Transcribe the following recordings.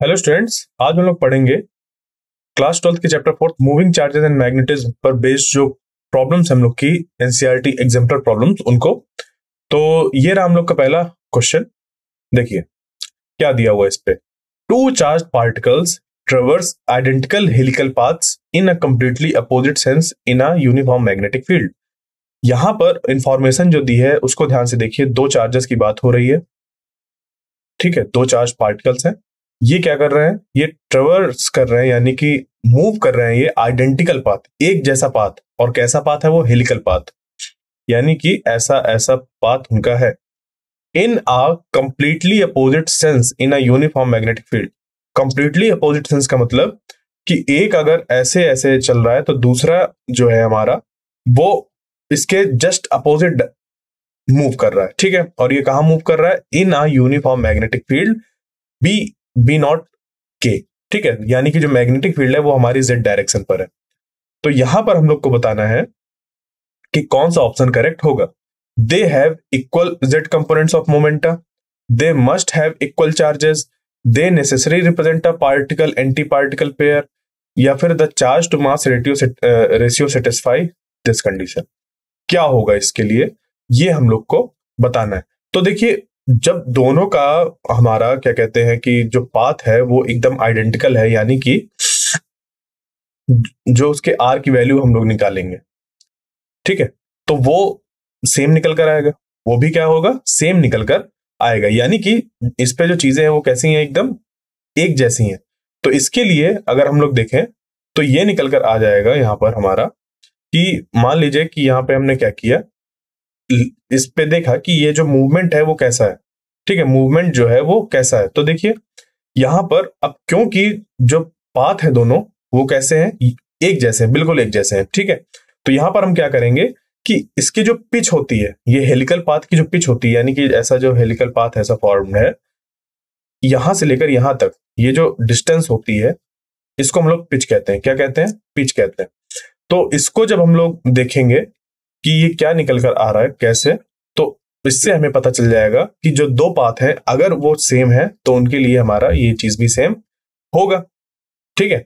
Hello students, आज हम लोग पढ़ेंगे क्लास 12 के chapter 4 moving charges and magnetism पर बेस्ड जो प्रॉब्लम्स हम लोग की एनसीईआरटी एग्जाम्पलर प्रॉब्लम्स उनको। तो ये रहा हम लोग का पहला क्वेश्चन। देखिए क्या दिया हुआ है इस पे। Two charge particles traverse identical helical paths in a completely opposite sense in a uniform magnetic field. यहां पर इंफॉर्मेशन जो दी है उसको ध्यान से देखिए। दो चार्जेस की बात हो रही है, ठीक है। दो चार्ज पार्टिकल्स हैं, ये क्या कर रहे हैं, ये ट्रेवर्स कर रहे हैं, यानी कि मूव कर रहे हैं ये आइडेंटिकल पाथ, एक जैसा पाथ। और कैसा पाथ है वो? हेलिकल पाथ, यानी कि ऐसा ऐसा पाथ उनका है। In a completely opposite sense in a uniform magnetic field. Completely opposite sense का मतलब कि एक अगर ऐसे ऐसे चल रहा है तो दूसरा जो है हमारा वो इसके जस्ट अपोजिट मूव कर रहा है, ठीक है। और ये कहां मूव कर रहा है? In a uniform magnetic field B B not K, ठीक है। यानी कि जो मैग्नेटिक फील्ड है वो हमारी जेड डायरेक्शन पर है। तो यहां पर हम लोग को बताना है कि कौन सा ऑप्शन करेक्ट होगा। They have equal z components of momenta, they must have equal charges, they necessary represent a particle antiparticle pair, या फिर the charge to mass ratio satisfy this condition. क्या होगा इसके लिए, ये हम लोग को बताना है। तो देखिए, जब दोनों का हमारा क्या कहते हैं कि जो पाथ है वो एकदम आइडेंटिकल है, यानी कि जो उसके आर की वैल्यू हम लोग निकालेंगे, ठीक है, तो वो सेम निकल कर आएगा। वो भी क्या होगा? सेम निकल कर आएगा। यानी कि इस पे जो चीजें हैं वो कैसी हैं? एकदम एक जैसी हैं। तो इसके लिए अगर हम लोग देखें तो ये निकल कर आ जाएगा यहां पर हमारा कि मान लीजिए कि यहां पे हमने क्या किया, इस पे देखा कि ये जो मूवमेंट है वो कैसा है, ठीक है। मूवमेंट जो है वो कैसा है, तो देखिए यहां पर अब क्योंकि जो पाथ है दोनों वो कैसे हैं? एक जैसे हैं, बिल्कुल एक जैसे हैं, ठीक है। तो यहां पर हम क्या करेंगे कि इसकी जो पिच होती है, ये हेलिकल पाथ की जो पिच होती है, यानी कि ऐसा जो हेलिकल पाथ ऐसा फॉर्म्ड है, यहां से लेकर यहां तक ये जो डिस्टेंस होती है इसको हम लोग पिच कहते हैं। क्या कहते हैं? पिच कहते हैं। तो इसको जब हम लोग देखेंगे कि ये क्या निकल कर आ रहा है, कैसे, तो इससे हमें पता चल जाएगा कि जो दो पाथ हैं अगर वो सेम है तो उनके लिए हमारा ये चीज भी सेम होगा, ठीक है।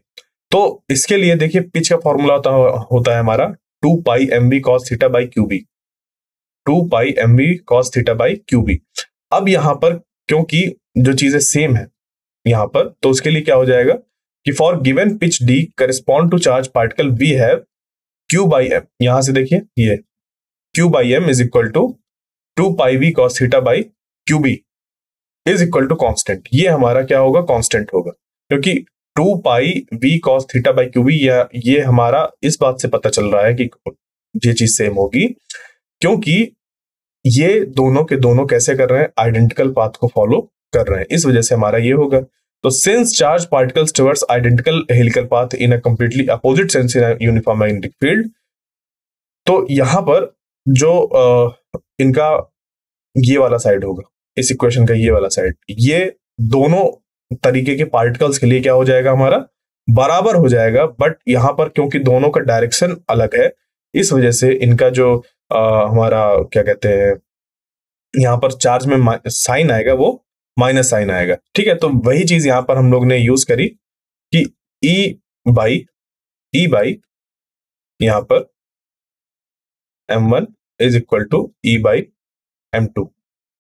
तो इसके लिए देखिए पिच का फॉर्मूला होता है हमारा 2 pi mv cos theta by q B. 2 pi mv cos theta by q B. अब यहां पर क्योंकि जो चीजें सेम है यहां पर, तो उसके लिए क्या हो जाएगा कि for given pitch D correspond to charge particle we have Q by M. यहां से देखिए ये Q by M is equal to 2 pi V cos theta by Q B is equal to constant. ये हमारा क्या होगा? कॉन्स्टेंट होगा, क्योंकि 2 pi V cos theta by Q B ये हमारा इस बात से पता चल रहा है कि ये चीज सेम होगी, क्योंकि ये दोनों के दोनों कैसे कर रहे हैं? आइडेंटिकल पाथ को फॉलो कर रहे हैं, इस वजह से हमारा ये होगा। तो since charge particles towards identical helical path in a completely opposite sense in a uniform magnetic field, तो यहां पर जो इनका ये वाला साइड होगा, इस इक्वेशन का ये वाला साइड, ये दोनों तरीके के पार्टिकल्स के लिए क्या हो जाएगा? हमारा बराबर हो जाएगा। बट यहां पर क्योंकि दोनों का डायरेक्शन अलग है, इस वजह से इनका जो हमारा क्या कहते हैं, यहां पर चार्ज में साइन आएगा वो माइनस साइन आएगा, ठीक है। तो वही चीज यहां पर हम लोग ने यूज करी कि ई बाई यहां पर m1 is equal to e by m2,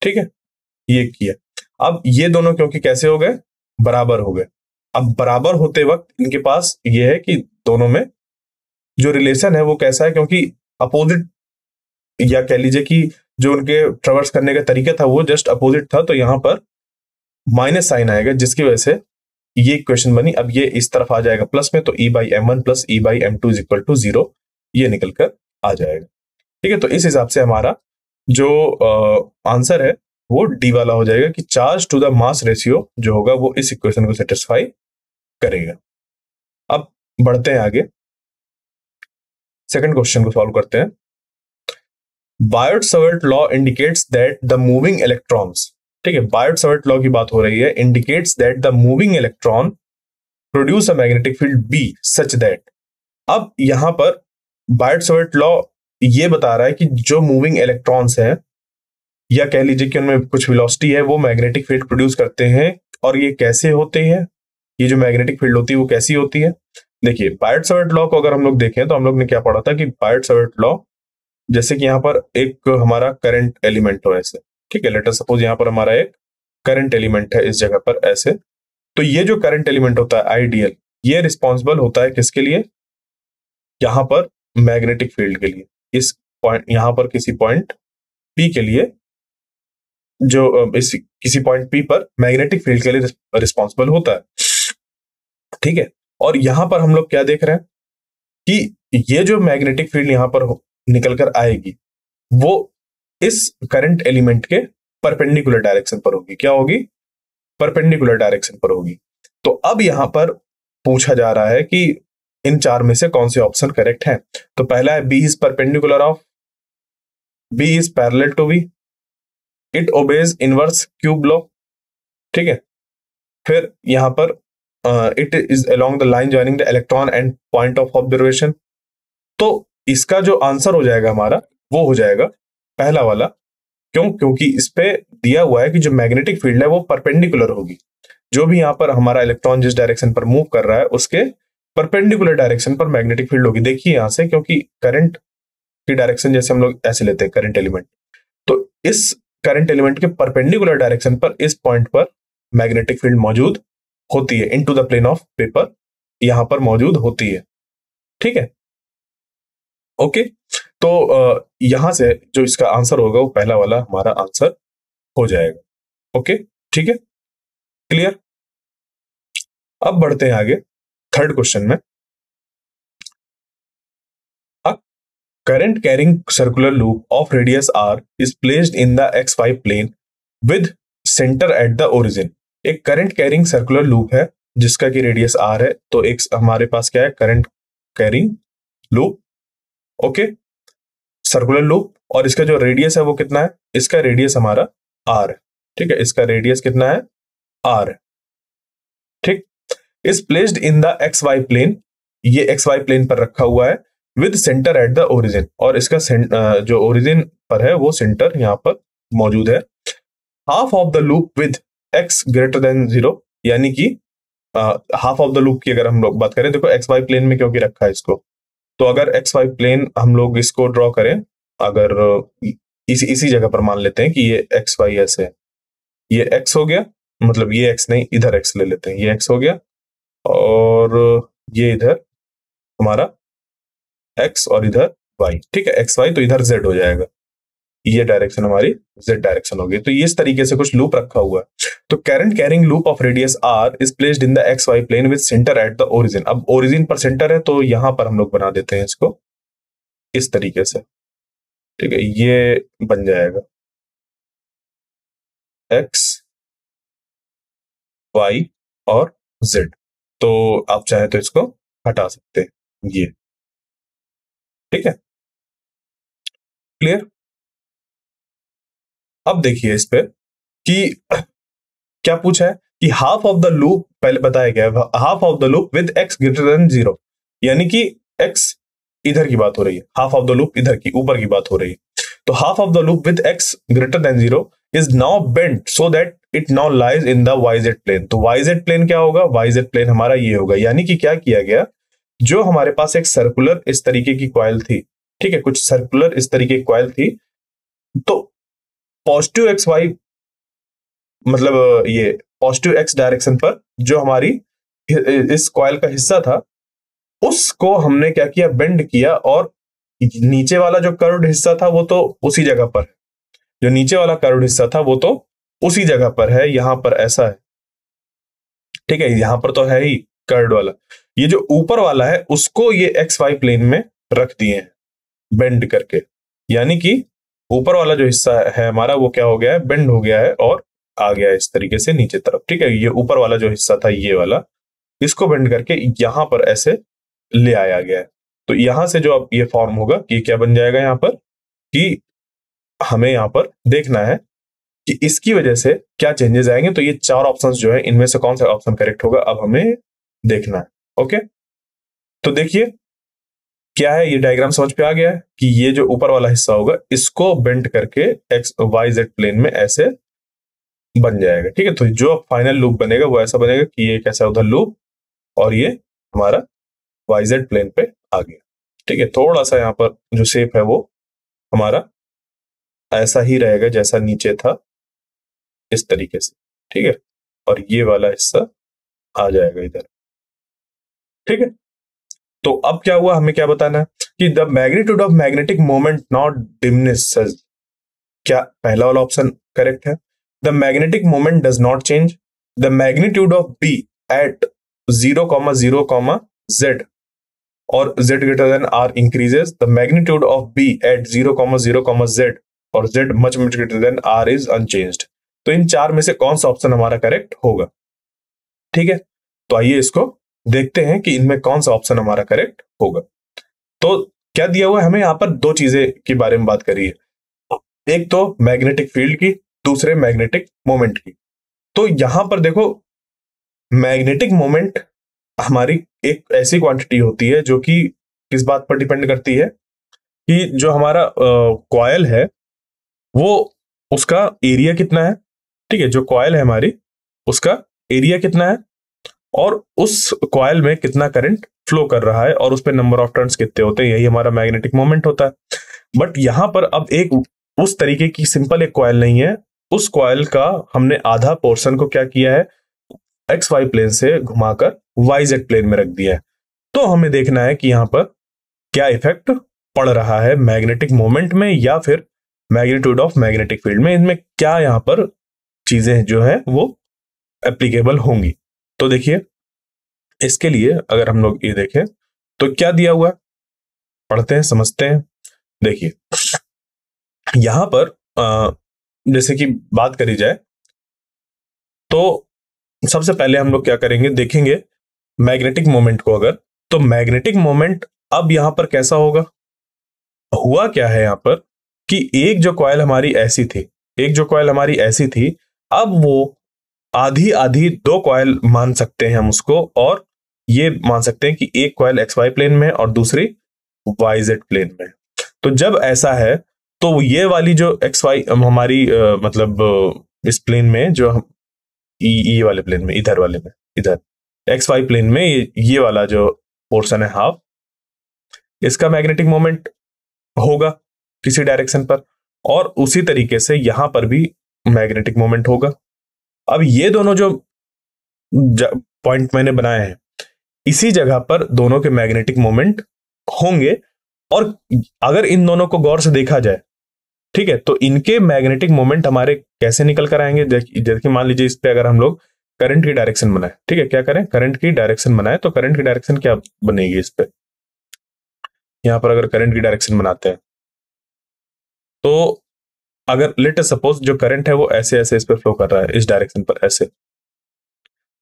ठीक है। ये किया। अब ये दोनों क्योंकि कैसे हो गए? बराबर हो गए। अब बराबर होते वक्त इनके पास ये है कि दोनों में जो रिलेशन है वो कैसा है, क्योंकि अपोजिट, या कह लीजिए कि जो उनके ट्रेवर्स करने का तरीका था वो जस्ट अपोजिट था, तो यहां पर माइनस साइन आएगा, जिसकी वजह से ये इक्वेशन बनी। अब ये इस तरफ आ जाएगा प्लस में, तो E by m1 plus E by m2 is equal to 0, ये निकल कर आ जाएगा, ठीक है। तो इस हिसाब से हमारा जो आंसर है वो डी वाला हो जाएगा कि charge to the mass ratio जो होगा वो इस इक्वेशन को सेटिस्फाई करेगा। अब बढ़ते हैं आगे, सेकंड क्वेश्चन को सॉल्व करते हैं। Biot Savart law indicates that the moving electrons, ठीक है, बायोट-सावर्ट लॉ की बात हो रही है, indicates that the moving electron produce a magnetic field B such that. अब यहां पर बायोट-सावर्ट लॉ ये बता रहा है कि जो मूविंग इलेक्ट्रॉन्स हैं, या कह लीजिए कि उनमें कुछ वेलोसिटी है, वो मैग्नेटिक फील्ड प्रोड्यूस करते हैं। और ये कैसे होते हैं? ये जो मैग्नेटिक फील्ड होती है वो कैसी होती है? देखिए, बायट-सावर्ट लॉ को अगर हम लोग देखें तो हम लोग ने क्या पढ़ा था कि बायट-सावर्ट लॉ, जैसे कि यहाँ पर एक हमारा करंट एलिमेंट हो ऐसे, ठीक है, लेट अस सपोज यहाँ पर हमारा एक करंट एलिमेंट है इस जगह पर ऐसे, तो ये जो करंट एलिमेंट होता है आइडियल, ये रिस्पॉन्सिबल होता है किसके लिए? यहाँ पर मैग्नेटिक फील्ड के लिए, इस पॉइंट, यहाँ पर किसी पॉइंट P के लिए, जो इस किसी पॉइंट P पर मैग्नेटिक फील्ड के लिए रिस्पॉन्सिबल होता है, ठीक है। और यहां पर हम लोग क्या देख रहे हैं कि ये जो मैग्नेटिक फील्ड यहां पर निकल कर आएगी वो इस करंट एलिमेंट के परपेंडिकुलर डायरेक्शन पर होगी। क्या होगी? परपेंडिकुलर डायरेक्शन पर होगी। तो अब यहां पर पूछा जा रहा है कि इन चार में से कौन से ऑप्शन करेक्ट है। तो पहला है B is perpendicular of, B is parallel to B, it obeys inverse cube law, ठीक है। फिर यहां पर it is along the line joining the electron and point of observation. तो इसका जो आंसर हो जाएगा हमारा वो हो जाएगा पहला वाला। क्यों? क्योंकि इस पे दिया हुआ है कि जो मैग्नेटिक फील्ड है वो परपेंडिकुलर होगी, जो भी यहां पर हमारा इलेक्ट्रॉन जिस डायरेक्शन पर मूव कर रहा है उसके परपेंडिकुलर डायरेक्शन पर मैग्नेटिक फील्ड होगी। देखिए यहां से, क्योंकि करंट की डायरेक्शन जैसे हम लोग ऐसे लेते हैं करंट एलिमेंट, तो इस करंट एलिमेंट के परपेंडिकुलर डायरेक्शन पर इस पॉइंट पर मैग्नेटिक फील्ड मौजूद होती है, into the plane of paper यहां पर मौजूद होती है, ठीक है। ओके, तो यहां से जो इसका आंसर होगा वो पहला वाला हमारा आंसर हो जाएगा। ओके, ठीक है, क्लियर। अब बढ़ते हैं आगे थर्ड क्वेश्चन में। A current carrying circular loop of radius r is placed in the xy plane with centre at the origin. एक करंट कैरिंग सर्कुलर लूप है जिसका कि रेडियस r है, तो एक हमारे पास क्या है? Current carrying loop, okay, circular loop, और इसका जो रेडियस है वो कितना है? इसका रेडियस हमारा r है, ठीक है, इसका रेडियस कितना है? r है, ठीक। Is placed in the XY plane, ये XY प्लेन पर रखा हुआ है, with centre at the origin, और इसका जो ओरिजिन पर है वो सेंटर यहां पर मौजूद है। Half of the loop with x greater than 0, यानी कि हाफ ऑफ द लूप की अगर हम लोग बात करें, देखो XY प्लेन में क्योंकि रखा है इसको, तो अगर XY प्लेन हम लोग इसको ड्रॉ करें, अगर इसी जगह पर मान लेते हैं कि ये XY ऐसे है, ये x हो गया, मतलब ये x नहीं, इधर x ले लेते हैं, ये x हो गया, और ये इधर हमारा x और इधर y, ठीक है, XY, तो इधर z हो जाएगा, ये डायरेक्शन हमारी z डायरेक्शन होगी। तो इस तरीके से कुछ लूप रखा हुआ है। तो current carrying loop of radius r is placed in the XY plane with centre at the origin. अब ओरिजिन पर सेंटर है तो यहां पर हम लोग बना देते हैं इसको इस तरीके से, ठीक है, ये बन जाएगा x y और z। तो आप चाहे तो इसको हटा सकते हैं, ये, ठीक है, क्लियर। अब देखिए इस पे कि क्या पूछा है कि हाफ ऑफ द लूप, पहले बताया गया है half of the loop with x greater than 0, यानी कि x इधर की बात हो रही है, हाफ ऑफ द लूप इधर की ऊपर की बात हो रही है। तो half of the loop with x greater than 0 is now bent so that it now lies in the yz plane. तो yz प्लेन क्या होगा? yz प्लेन हमारा ये होगा, यानी कि क्या किया गया, जो हमारे पास एक सर्कुलर इस तरीके की कॉइल थी, ठीक है, कुछ सर्कुलर इस तरीके की कॉइल थी, तो पॉजिटिव एक्स वाई, मतलब ये पॉजिटिव एक्स डायरेक्शन पर जो हमारी इस कॉइल का हिस्सा था उसको हमने क्या किया? बेंड किया, और नीचे वाला जो कर्व्ड हिस्सा था वो तो उसी जगह पर, जो नीचे वाला कर्व्ड हिस्सा था वो तो उसी जगह पर है, यहां पर ऐसा है, ठीक है, यहां पर तो है ही कर्व्ड वाला। ये जो ऊपर वाला है उसको ये एक्स वाई प्लेन में रख दिए हैं बेंड करके, यानी कि ऊपर वाला जो हिस्सा है हमारा वो क्या हो गया है? बेंड हो गया है और आ गया है इस तरीके से नीचे तरफ, ठीक है। ये ऊपर वाला जो हिस्सा था ये वाला, इसको बेंड करके यहां पर ऐसे ले आया गया है। तो यहां से जो अब ये फॉर्म होगा कि क्या बन जाएगा यहां पर, कि हमें यहां पर देखना है कि इसकी वजह से क्या चेंजेस आएंगे। तो ये चार ऑप्शंस जो है इनमें से कौन सा ऑप्शन करेक्ट होगा अब हमें देखना है। ओके, तो देखिए क्या है, ये डायग्राम समझ पे आ गया है कि ये जो ऊपर वाला हिस्सा होगा इसको बेंड करके एक्स वाई जेड प्लेन में ऐसे बन जाएगा। ठीक है, तो जो फाइनल लूप बनेगा वो ऐसा बनेगा कि ये कैसा उधर लूप और ये हमारा वाईजेड प्लेन पे आ गया। ठीक है, थोड़ा सा यहाँ पर जो शेप है वो हमारा ऐसा ही रहेगा जैसा नीचे था, इस तरीके से। ठीक है, और ये वाला हिस्सा आ जाएगा इधर। ठीक है, तो अब क्या हुआ, हमें क्या बताना है कि the magnitude of magnetic moment not diminishes. क्या पहला वाला ऑप्शन करेक्ट है? The magnetic moment does not change. The magnitude of B at 0,0, और z greater than r increases. The magnitude of b at 0,0, और z much greater than r is unchanged. तो इन चार में से कौन सा ऑप्शन हमारा करेक्ट होगा? ठीक है, तो आइए इसको देखते हैं कि इनमें कौन सा ऑप्शन हमारा करेक्ट होगा। तो क्या दिया हुआ है हमें, यहां पर दो चीजें के बारे में बात करी है, एक तो मैग्नेटिक फील्ड की, दूसरे मैग्नेटिक मोमेंट की। तो यहां पर देखो, मैग्नेटिक मोमेंट हमारी एक ऐसी क्वांटिटी होती है जो कि किस बात पर डिपेंड करती है कि जो हमारा कॉयल है वो, उसका एरिया कितना है। ठीक है, जो कॉयल है हमारी, उसका एरिया कितना है और उस कॉयल में कितना करंट फ्लो कर रहा है और उस पर नंबर ऑफ टर्न्स कितने होते हैं, यही हमारा मैग्नेटिक मोमेंट होता है। बट यहां पर अब एक उस तरीके की सिंपल एक कॉयल नहीं है, उस कॉयल का हमने आधा पोर्शन को क्या किया है, एक्स वाई प्लेन से घुमाकर वाई जेड प्लेन में रख दिया है। तो हमें देखना है कि यहां पर क्या इफेक्ट पड़ रहा है मैग्नेटिक मोमेंट में या फिर मैग्नीट्यूड ऑफ मैग्नेटिक फील्ड में, इनमें क्या यहां पर चीजें जो है वो एप्लीकेबल होंगी। तो देखिए, इसके लिए अगर हम लोग ये देखें तो क्या दिया हुआ, पढ़ते हैं समझते हैं। देखिए, यहां पर जैसे कि बात करी जाए तो सबसे पहले हम लोग क्या करेंगे, देखेंगे मैग्नेटिक मोमेंट को। अगर तो मैग्नेटिक मोमेंट अब यहां पर कैसा होगा, हुआ क्या है यहां पर कि एक जो कॉइल हमारी ऐसी थी, एक जो कॉइल हमारी ऐसी थी, अब वो आधी आधी दो कॉइल मान सकते हैं हम उसको, और ये मान सकते हैं कि एक कॉइल एक्स वाई प्लेन में और दूसरी वाई जेड प्लेन में। तो जब ऐसा है तो ये वाली जो एक्स वाई हमारी मतलब इस प्लेन में जो हम ये वाले प्लेन में, इधर वाले में, इधर एक्स वाई प्लेन में ये वाला जो पोर्शन है हाफ, इसका मैग्नेटिक मोमेंट होगा किसी डायरेक्शन पर, और उसी तरीके से यहां पर भी मैग्नेटिक मोमेंट होगा। अब ये दोनों जो पॉइंट मैंने बनाए हैं, इसी जगह पर दोनों के मैग्नेटिक मोमेंट होंगे। और अगर इन दोनों को गौर से देखा जाए, ठीक है, तो इनके मैग्नेटिक मोमेंट हमारे कैसे निकल कर आएंगे। जैसे मान लीजिए इस पे अगर हम लोग करंट की डायरेक्शन बनाए, ठीक है, क्या करें, करंट की डायरेक्शन बनाए, तो करंट की डायरेक्शन क्या बनेगी इस पे, यहां पर अगर करंट की डायरेक्शन बनाते हैं तो अगर लेट अस सपोज जो करंट है वो ऐसे ऐसे इस पे फ्लो कर रहा है, इस डायरेक्शन पर ऐसे,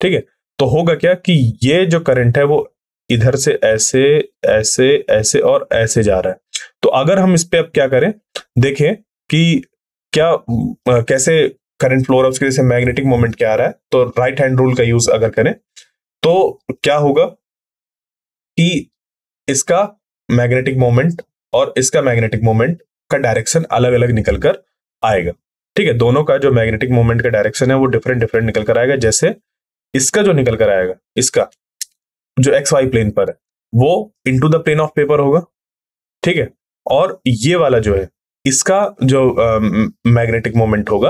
ठीक है, तो होगा क्या कि ये जो करंट है वो इधर से ऐसे ऐसे ऐसे और ऐसे जा रहा है। तो अगर हम इस पे अब क्या करें, देखें कि क्या कैसे करंट फ्लो हो रहा है, उसके जैसे मैग्नेटिक मोमेंट क्या आ रहा है, तो राइट हैंड रूल का यूज अगर करें तो क्या होगा कि इसका मैग्नेटिक मोमेंट और इसका मैग्नेटिक मोमेंट का डायरेक्शन अलग अलग निकल कर आएगा। ठीक है, दोनों का जो मैग्नेटिक मोमेंट का डायरेक्शन है वो डिफरेंट डिफरेंट निकल कर आएगा। जैसे इसका जो निकल कर आएगा, इसका जो एक्स वाई प्लेन पर है वो into the plane of paper होगा। ठीक है, और ये वाला जो है इसका जो मैग्नेटिक मोमेंट होगा,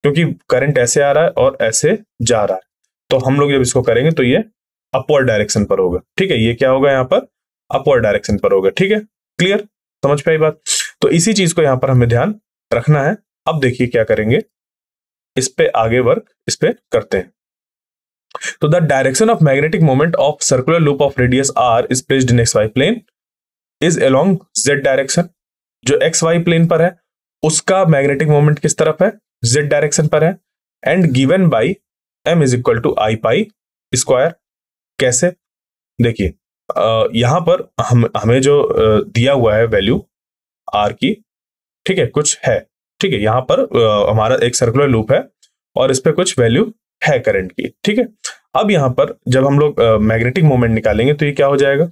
क्योंकि करंट ऐसे आ रहा है और ऐसे जा रहा है, तो हम लोग जब इसको करेंगे तो ये अपवर्ड डायरेक्शन पर होगा। ठीक है, ये क्या होगा यहाँ पर, अपवर्ड डायरेक्शन पर होगा। ठीक है, क्लियर, समझ पाई बात। तो इसी चीज को यहां पर हमें ध्यान रखना है। अब देखिए क्या करेंगे, इस पे आगे वर्क इस पे करते हैं। तो the direction of magnetic moment of circular loop of radius r is placed in x y plane is along z direction. जो एक्स वाई प्लेन पर है उसका मैग्नेटिक मोमेंट किस तरफ है, जेड डायरेक्शन पर है, and given by M is equal to I pi square. कैसे, देखिए यहां पर हमें जो दिया हुआ है वैल्यू आर की, ठीक है, कुछ है, ठीक है, यहां पर हमारा एक सर्कुलर लूप है और इस पे कुछ वैल्यू है करंट की। ठीक है, अब यहां पर जब हम लोग मैग्नेटिक मोमेंट निकालेंगे तो ये क्या हो जाएगा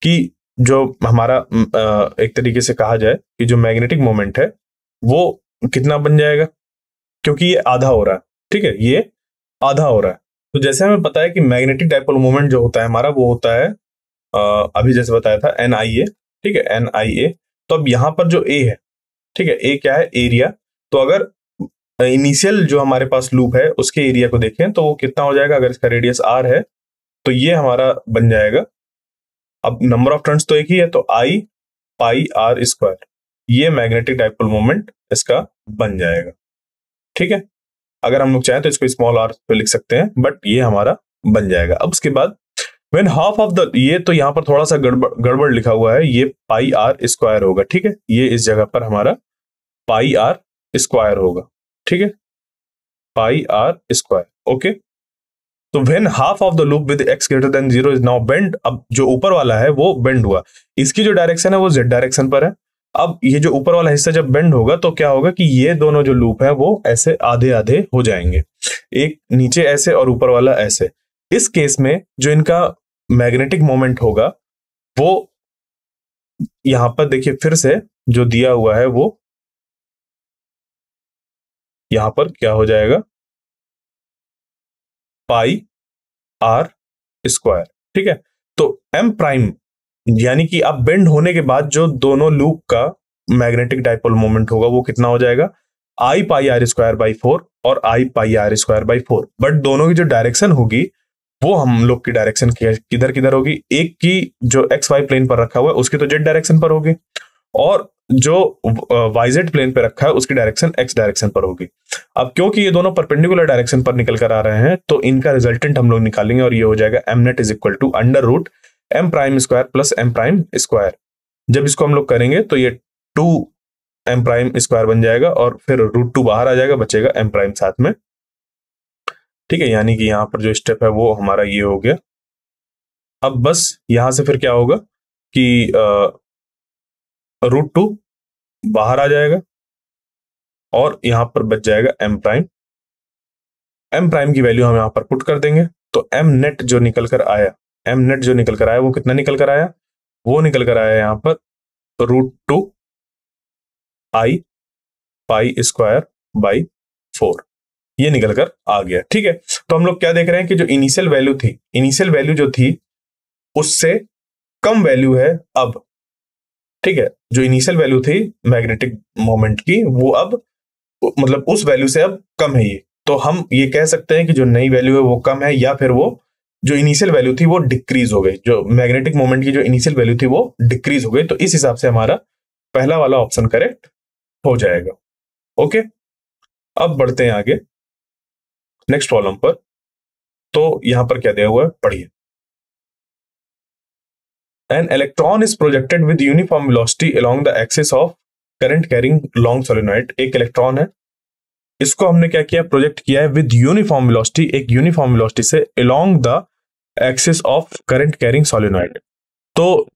कि जो हमारा एक तरीके से कहा जाए कि जो मैग्नेटिक मोमेंट है वो कितना बन जाएगा, क्योंकि ये आधा हो रहा है, ठीक है, ये आधा हो रहा है। तो जैसे हमें पता है कि मैग्नेटिक डाइपोल मोमेंट जो होता है हमारा वो होता है अभी जैसे बताया था NIA, ठीक है, NIA। तो अब यहां पर जो ए है, ठीक है, ए क्या है, एरिया। तो अगर इनिशियल जो हमारे पास लूप है उसके एरिया को देखें तो वो कितना हो जाएगा, अगर इसका रेडियस r है तो ये हमारा बन जाएगा, अब नंबर ऑफ टर्न्स तो एक ही है तो I पाई r स्क्वायर, ये मैग्नेटिक डाइपोल मोमेंट इसका बन जाएगा, ठीक है। अगर हम लोग चाहें तो इसको स्मॉल r पे लिख सकते हैं, बट ये हमारा बन जाएगा। अब उसके बाद व्हेन हाफ ऑफ द, ये तो यहां पर थोड़ा सा गड़बड़ लिखा हुआ है, ये पाई r स्क्वायर होगा, ठीक है, ये इस जगह पर हमारा पाई r स्क्वायर होगा, ठीक है, पाई r स्क्वायर, ओके। तो when half of the loop with x greater than 0 is now bend, अब जो ऊपर वाला है वो बेंड हुआ, इसकी जो डायरेक्शन है वो z डायरेक्शन पर है। अब ये जो ऊपर वाला हिस्सा जब बेंड होगा तो क्या होगा कि ये दोनों जो लूप है वो ऐसे आधे आधे हो जाएंगे, एक नीचे ऐसे और ऊपर वाला ऐसे। इस केस में जो इनका मैग्नेटिक मोमेंट होगा वो यहां पर देखिए फिर से जो दिया हुआ है वो यहां पर क्या हो जाएगा, पाई r स्क्वायर, ठीक है। तो m प्राइम यानी कि अब बेंड होने के बाद जो दोनों लूप का मैग्नेटिक डाइपोल मोमेंट होगा वो कितना हो जाएगा, I pi r square by 4 और I pi r square by 4। But दोनों की जो डायरेक्शन होगी वो हम लोग की डायरेक्शन किधर किधर होगी, एक की जो एक्स वाई प्लेन पर रखा हुआ है उसकी तो जेड डायरेक्शन पर होगी, और जो वाईजेड प्लेन पे रखा है उसकी डायरेक्शन एक्स डायरेक्शन पर होगी। अब क्योंकि ये दोनों परपेंडिकुलर डायरेक्शन पर निकल कर आ रहे हैं तो इनका रिजल्टेंट हम लोग निकालेंगे और ये हो जाएगा m net is equal to under root m prime square plus m prime square. जब इसको हम लोग करेंगे तो ये 2 एम प्राइम स्क्वायर बन जाएगा और फिर रूट 2 बाहर आ जाएगा, बचेगा एम प्राइम साथ में, ठीक है। यानी कि यहां पर जो स्टेप है वो हमारा ये हो गया। अब बस यहां से फिर क्या होगा कि रूट 2 बाहर आ जाएगा और यहां पर बच जाएगा एम प्राइम। एम प्राइम की वैल्यू हम यहां पर पुट कर देंगे तो एम नेट जो निकल कर आया, एम नेट जो निकल कर आया वो कितना निकल कर आया, वो निकल कर आया यहां पर root 2 I pi square by 4, ये निकल कर आ गया, ठीक है। तो हम लोग क्या देख रहे हैं कि जो इनिशियल वैल्यू थी, इनिशियल वैल्यू जो थी उससे कम वैल्यू है अब, ठीक है। जो इनिशियल वैल्यू थी मैग्नेटिक मोमेंट की वो अब मतलब उस वैल्यू से अब कम है ये, तो हम ये कह सकते हैं कि जो नई वैल्यू है वो कम है, या फिर वो जो इनिशियल वैल्यू थी वो डिक्रीज हो गई, जो मैग्नेटिक मोमेंट की जो इनिशियल वैल्यू थी वो डिक्रीज हो गई। तो इस हिसाब से हमारा पहला वाला ऑप्शन करेक्ट हो जाएगा, ओके। अब बढ़ते हैं आगे नेक्स्ट प्रॉब्लम पर। तो यहां पर क्या दिया हुआ है पढ़िए। An electron is projected with uniform velocity along the axis of current carrying long solenoid। एक इलेक्ट्रॉन है, इसको हमने क्या किया, प्रोजेक्ट किया है विद यूनिफॉर्म वेलोसिटी, एक यूनिफॉर्म वेलोसिटी से along the axis of current carrying solenoid. तो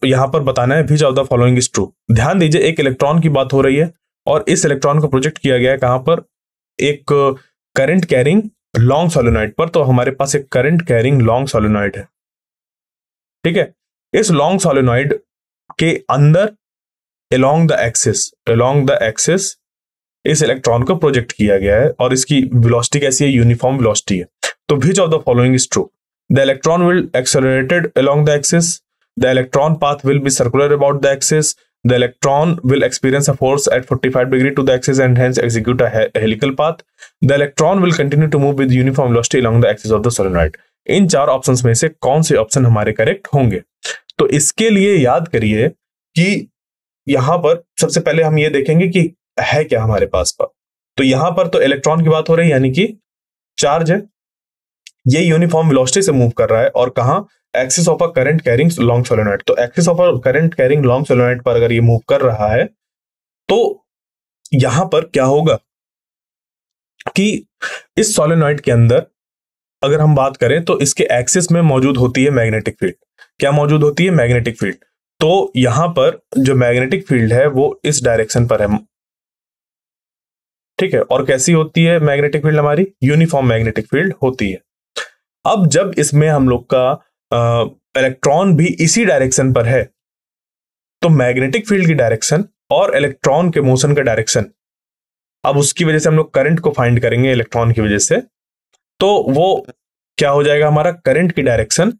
यहां पर बताना है which of the following is true. ध्यान दीजिए एक इलेक्ट्रॉन की बात हो रही है और इस इलेक्ट्रॉन को प्रोजेक्ट किया गया है कहां पर, एक करंट कैरिंग लॉन्ग सोलेनॉइड पर। तो हमारे पास एक करंट कैरिंग लॉन्ग सोलेनॉइड है, ठीक है। इस लॉन्ग सोलेनॉइड के अंदर अलोंग द एक्सिस इस इलेक्ट्रॉन को प्रोजेक्ट किया गया है और इसकी वेलोसिटी कैसी है, यूनिफॉर्म वेलोसिटी है। तो which of the following is true, the electron will accelerated along the axis, the electron path will be circular about the axis, the electron will experience a force at 45 degree to the axis and hence execute a helical path, the electron will continue to move with uniform velocity along the axis of the solenoid। इन चार options में से कौन से option हमारे correct होंगे। तो इसके लिए याद करिए कि यहां पर सबसे पहले हम ये देखेंगे कि है क्या हमारे पास पर। तो यहां पर तो इलेक्ट्रॉन की बात हो रही है यानी कि चार्ज है, ये यूनिफॉर्म वेलोसिटी से मूव कर रहा है और कहां, axis of a current carrying long solenoid. तो axis of a current carrying long solenoid पर अगर ये मूव कर रहा है तो यहां पर क्या होगा कि इस सोलेनॉइड के अंदर अगर हम बात करें तो इसके एक्सिस में मौजूद होती है मैग्नेटिक फील्ड। क्या मौजूद होती है, मैग्नेटिक फील्ड। तो यहां पर जो मैग्नेटिक फील्ड है वो इस डायरेक्शन पर है, ठीक है। और कैसी होती है मैग्नेटिक फील्ड हमारी, यूनिफॉर्म मैग्नेटिक फील्ड होती है। अब जब इसमें हम लोग का इलेक्ट्रॉन भी इसी डायरेक्शन पर है तो मैग्नेटिक फील्ड की डायरेक्शन और इलेक्ट्रॉन के मोशन का डायरेक्शन अब उसकी वजह से हम लोग करंट को फाइंड करेंगे इलेक्ट्रॉन की वजह से, तो वो क्या हो जाएगा, हमारा करंट की डायरेक्शन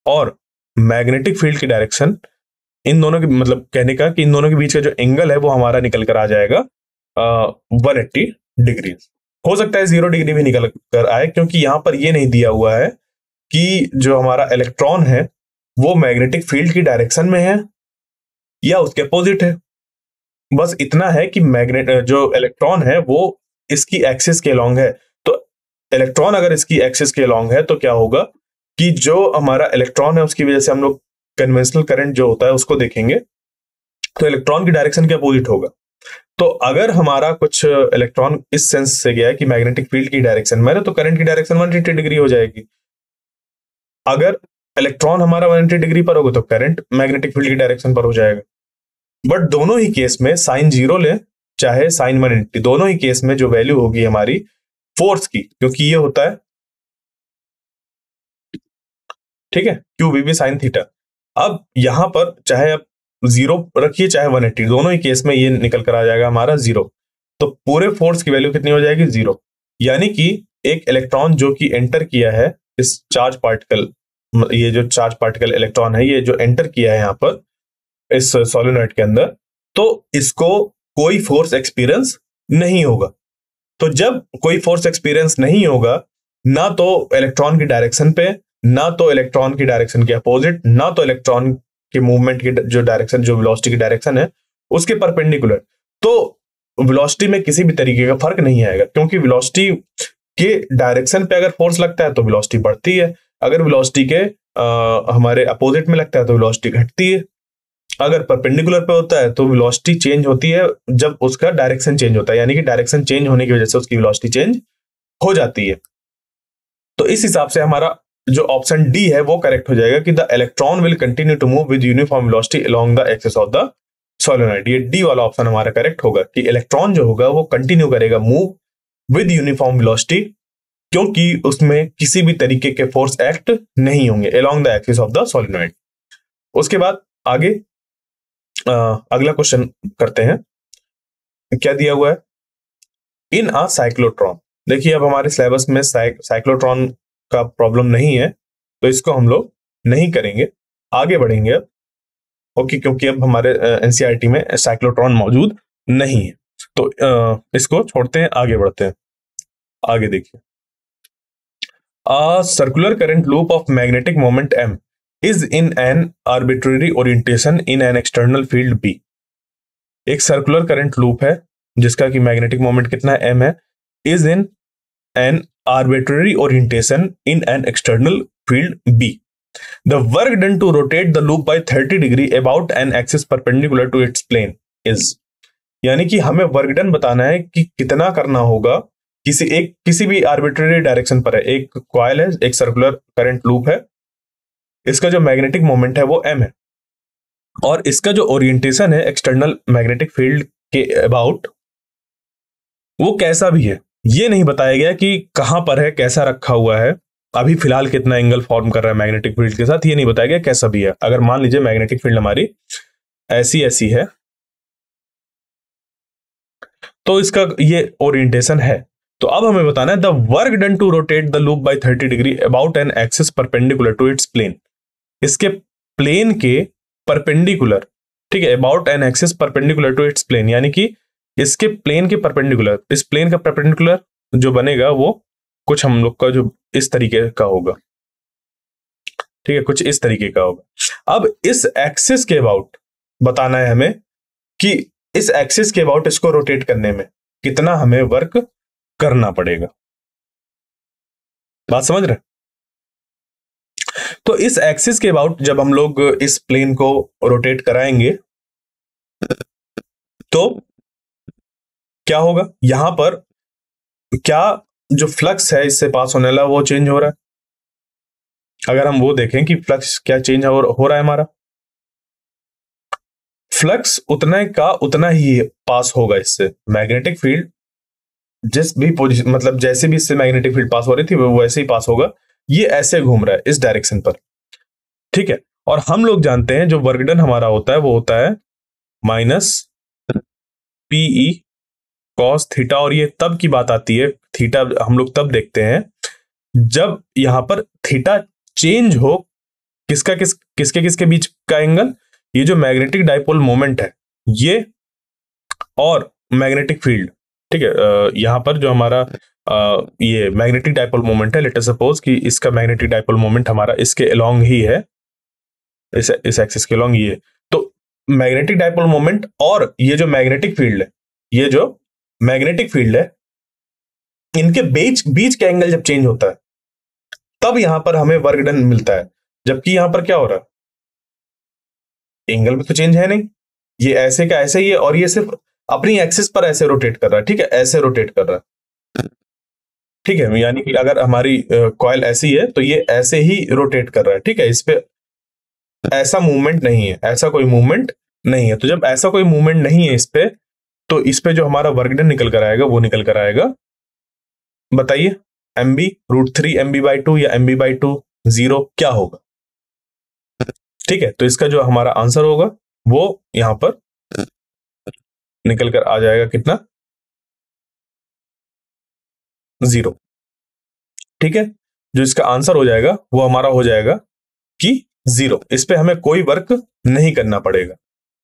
और मैग्नेटिक फील्ड की डायरेक्शन, इन दोनों के मतलब कहने का कि इन दोनों के बीच का जो एंगल है वो हमारा निकल कर आ जाएगा 180 डिग्री। हो सकता है 0 डिग्री भी निकल कर आए, क्योंकि यहां पर ये नहीं दिया हुआ है कि जो हमारा इलेक्ट्रॉन है वो मैग्नेटिक फील्ड की डायरेक्शन में है या उसके अपोजिट है। बस इतना है कि मैग्नेट जो इलेक्ट्रॉन है वो इसकी एक्सिस के अलोंग है। तो इलेक्ट्रॉन अगर इसकी एक्सिस के अलोंग है तो क्या होगा कि जो हमारा इलेक्ट्रॉन है उसकी वजह से हम लोग कन्वेंशनल करंट जो होता है उसको देखेंगे, तो इलेक्ट्रॉन की डायरेक्शन के अपोजिट होगा। तो अगर हमारा कुछ इलेक्ट्रॉन इस सेंस से गया है कि मैग्नेटिक फील्ड की डायरेक्शन में है, तो करंट की डायरेक्शन 180 डिग्री हो जाएगी। अगर इलेक्ट्रॉन हमारा 180 डिग्री पर होगा तो करंट मैग्नेटिक फील्ड की डायरेक्शन पर हो जाएगा। बट दोनों ही केस में साइन 0 ले चाहे साइन 180, दोनों ही केस में जो वैल्यू होगी हमारी फोर्स की, क्योंकि ये होता है, ठीक है, क्यू वी साइन थीटा। अब यहां पर चाहे आप 0 रखिए चाहे 180, दोनों ही केस में ये निकल कर आ जाएगा हमारा 0। तो पूरे फोर्स की वैल्यू कितनी हो जाएगी, 0। यानी कि एक इलेक्ट्रॉन जो कि एंटर किया है इस चार्ज पार्टिकल, ये जो चार्ज पार्टिकल इलेक्ट्रॉन है ये जो एंटर किया है यहां पर इस सोलेनॉइड के अंदर, तो इसको कोई फोर्स एक्सपीरियंस नहीं होगा। तो जब कोई फोर्स एक्सपीरियंस नहीं होगा, ना तो इलेक्ट्रॉन की डायरेक्शन पे, ना तो इलेक्ट्रॉन की डायरेक्शन के अपोजिट, ना तो इलेक्ट्रॉन के मूवमेंट की जो डायरेक्शन, जो वेलोसिटी की डायरेक्शन है उसके परपेंडिकुलर, तो वेलोसिटी में किसी भी तरीके का फर्क नहीं आएगा। क्योंकि वेलोसिटी के डायरेक्शन पे अगर फोर्स लगता है तो वेलोसिटी बढ़ती है, अगर वेलोसिटी के हमारे अपोजिट में लगता है तो वेलोसिटी घटती है। अगर परपेंडिकुलर पे होता है तो वेलोसिटी चेंज होती है जब उसका डायरेक्शन चेंज होता है, यानी कि डायरेक्शन चेंज होने की वजह से उसकी वेलोसिटी चेंज हो जाती है। तो इस हिसाब से हमारा जो ऑप्शन डी है वो करेक्ट हो जाएगा कि the electron will continue to move with uniform velocity along the axis of the solenoid. ये डी वाला ऑप्शन हमारा करेक्ट होगा कि इलेक्ट्रॉन जो होगा वो कंटिन्यू करेगा मूव विद यूनिफॉर्म वेलोसिटी, क्योंकि उसमें किसी भी तरीके के फोर्स एक्ट नहीं होंगे along the axis of the solenoid. उसके बाद आगे अगला क्वेश्चन करते हैं, क्या दिया हुआ है, इन अ साइक्लोट्रॉन। देखिए अब हमारे सिलेबस में साइक्लोट्रॉन का प्रॉब्लम नहीं है, तो इसको हम लोग नहीं करेंगे, आगे बढ़ेंगे अब। ओके, क्योंकि अब हमारे एनसीईआरटी में साइक्लोट्रॉन मौजूद नहीं है, तो इसको छोड़ते हैं, आगे बढ़ते हैं। आगे देखिए, a circular current loop of magnetic moment m is in an arbitrary orientation in an external field B। एक सर्कुलर करंट लूप है जिसका कि मैग्नेटिक मोमेंट कितना है, m है, is in an arbitrary orientation in an external field B। The work done to rotate the loop by 30 degree about an axis perpendicular to its plane is। यानी कि हमें work done बताना है कि कितना करना होगा किसी भी आर्बिट्रेरी डायरेक्शन पर है। एक कॉइल है, एक सर्कुलर करंट लूप है, इसका जो मैग्नेटिक मोमेंट है वो m है, और इसका जो ओरिएंटेशन है एक्सटर्नल मैग्नेटिक फील्ड के अबाउट वो कैसा भी है। ये नहीं बताया गया कि कहां पर है, कैसा रखा हुआ है, अभी फिलहाल कितना एंगल फॉर्म कर रहा है मैग्नेटिक फील्ड के साथ, ये नहीं बताया गया कैसा भी है। अगर मान लीजिए मैग्नेटिक फील्ड हमारी ऐसी ऐसी है तो इसका ये ओरिएंटेशन है। तो अब हमें बताना है the work done to rotate the loop by 30 degree about an axis perpendicular to its plane. इसके प्लेन के परपेंडिकुलर, ठीक है, about an axis perpendicular to its plane, यानी कि इसके प्लेन के परपेंडिकुलर, इस प्लेन का परपेंडिकुलर जो बनेगा वो कुछ हम लोग का जो इस तरीके का होगा, ठीक है, कुछ इस तरीके का होगा। अब इस एक्सिस के अबाउट बताना है हमें कि इस एक्सिस के अबाउट इसको रोटेट करने में कितना हमें वर्क करना पड़ेगा। बात समझ रहे? तो इस एक्सिस के अबाउट जब हम लोग इस प्लेन को रोटेट कराएंगे तो क्या होगा, यहां पर क्या जो फ्लक्स है इससे पास होने वाला वो चेंज हो रहा है। अगर हम वो देखें कि फ्लक्स क्या चेंज हो रहा है, हमारा फ्लक्स उतना का उतना ही पास होगा इससे। मैग्नेटिक फील्ड जिस भी पोजीशन, मतलब जैसे भी इससे मैग्नेटिक फील्ड पास हो रही थी वो वैसे ही पास होगा। ये ऐसे घूम रहा है इस डायरेक्शन पर, ठीक है। और हम लोग जानते हैं जो वर्क डन हमारा होता है वो होता है माइनस पीई कॉस थीटा, और ये तब की बात आती है, थीटा हम लोग तब देखते हैं जब यहां पर थीटा चेंज हो, किसके किसके बीच का एंगल, ये जो मैग्नेटिक डाइपोल मोमेंट है ये और मैग्नेटिक फील्ड, ठीक है। यहां पर जो हमारा ये मैग्नेटिक डाइपोल मोमेंट है, लेट अस सपोज कि इसका मैग्नेटिक डाइपोल मोमेंट हमारा इसके अलोंग ही है, इस एक्सिस के अलोंग ये, तो मैग्नेटिक डाइपोल मोमेंट और ये जो मैग्नेटिक फील्ड है, ये जो मैग्नेटिक फील्ड है, इनके बीच बीच का एंगल जब चेंज होता है तब यहां पर हमें वर्क डन मिलता है। जबकि यहां पर क्या हो रहा है, एंगल में तो चेंज है नहीं, ये ऐसे का ऐसे ही है, और ये सिर्फ अपनी एक्सिस पर ऐसे रोटेट कर रहा है, ठीक है, ऐसे रोटेट कर रहा है, ठीक है। यानी कि अगर हमारी कॉइल ऐसी है तो ये ऐसे ही रोटेट कर रहा है, ठीक है। इस पे ऐसा मूवमेंट नहीं है, ऐसा कोई मूवमेंट नहीं है। तो जब ऐसा कोई मूवमेंट नहीं है इस पे, तो इस पे जो हमारा वर्क डन निकल कर आएगा वो निकल कर आएगा, बताइए, mb√3 mb/2 या mb/2 0 क्या होगा, ठीक है। तो इसका जो हमारा आंसर होगा वो यहां पर निकल कर आ जाएगा कितना, 0, ठीक है। जो इसका आंसर हो जाएगा वो हमारा हो जाएगा कि 0। इस पे हमें कोई वर्क नहीं करना पड़ेगा,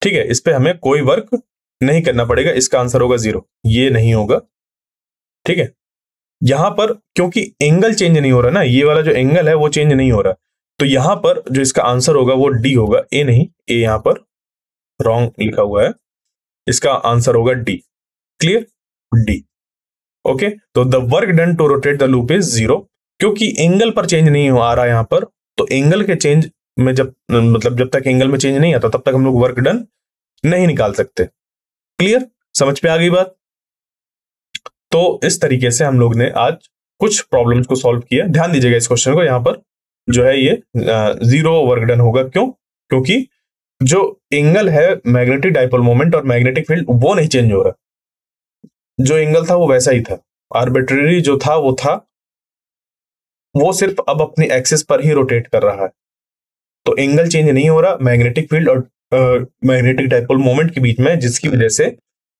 ठीक है, इस पे हमें कोई वर्क नहीं करना पड़ेगा, इसका आंसर होगा 0, ये नहीं होगा, ठीक है। यहां पर क्योंकि एंगल चेंज नहीं हो रहा ना, ये वाला जो एंगल है वो चेंज नहीं हो रहा, तो यहां पर जो इसका आंसर होगा वो डी होगा, ए नहीं, ए यहां पर रॉन्ग लिखा हुआ है, इसका आंसर होगा डी। Clear, D. ओके, तो the work done to rotate the loop is 0, क्योंकि एंगल पर चेंज नहीं आ रहा यहां पर, तो एंगल के चेंज में जब मतलब जब तक एंगल में चेंज नहीं आता तब तक हम लोग वर्क डन नहीं निकाल सकते। क्लियर, समझ पे आ गई बात। तो इस तरीके से हम लोग ने आज कुछ प्रॉब्लम्स को सॉल्व किया। ध्यान दीजिएगा इस क्वेश्चन को, यहां पर जो है ये 0 वर्क डन होगा, क्यों, क्योंकि जो एंगल है मैग्नेटिक डाइपोल मोमेंट और मैग्नेटिक फील्ड वो नहीं चेंज हो रहा, जो एंगल था वो वैसा ही था, आर्बिट्रेरी जो था वो था, वो सिर्फ अब अपनी एक्सिस पर ही रोटेट कर रहा है, तो एंगल चेंज नहीं हो रहा मैग्नेटिक फील्ड और मैग्नेटिक डाइपोल मोमेंट के बीच में, जिसकी वजह से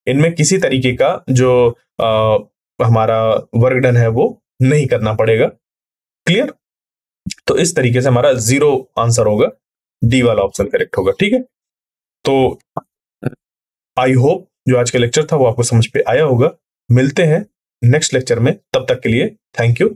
इनमें किसी तरीके का जो हमारा वर्क डन है वो नहीं करना पड़ेगा। क्लियर, तो इस तरीके से हमारा 0 आंसर होगा, डी वाला ऑप्शन करेक्ट होगा, ठीक है। तो आई होप जो आज का लेक्चर था वो आपको समझ पे आया होगा। मिलते हैं नेक्स्ट लेक्चर में, तब तक के लिए थैंक यू।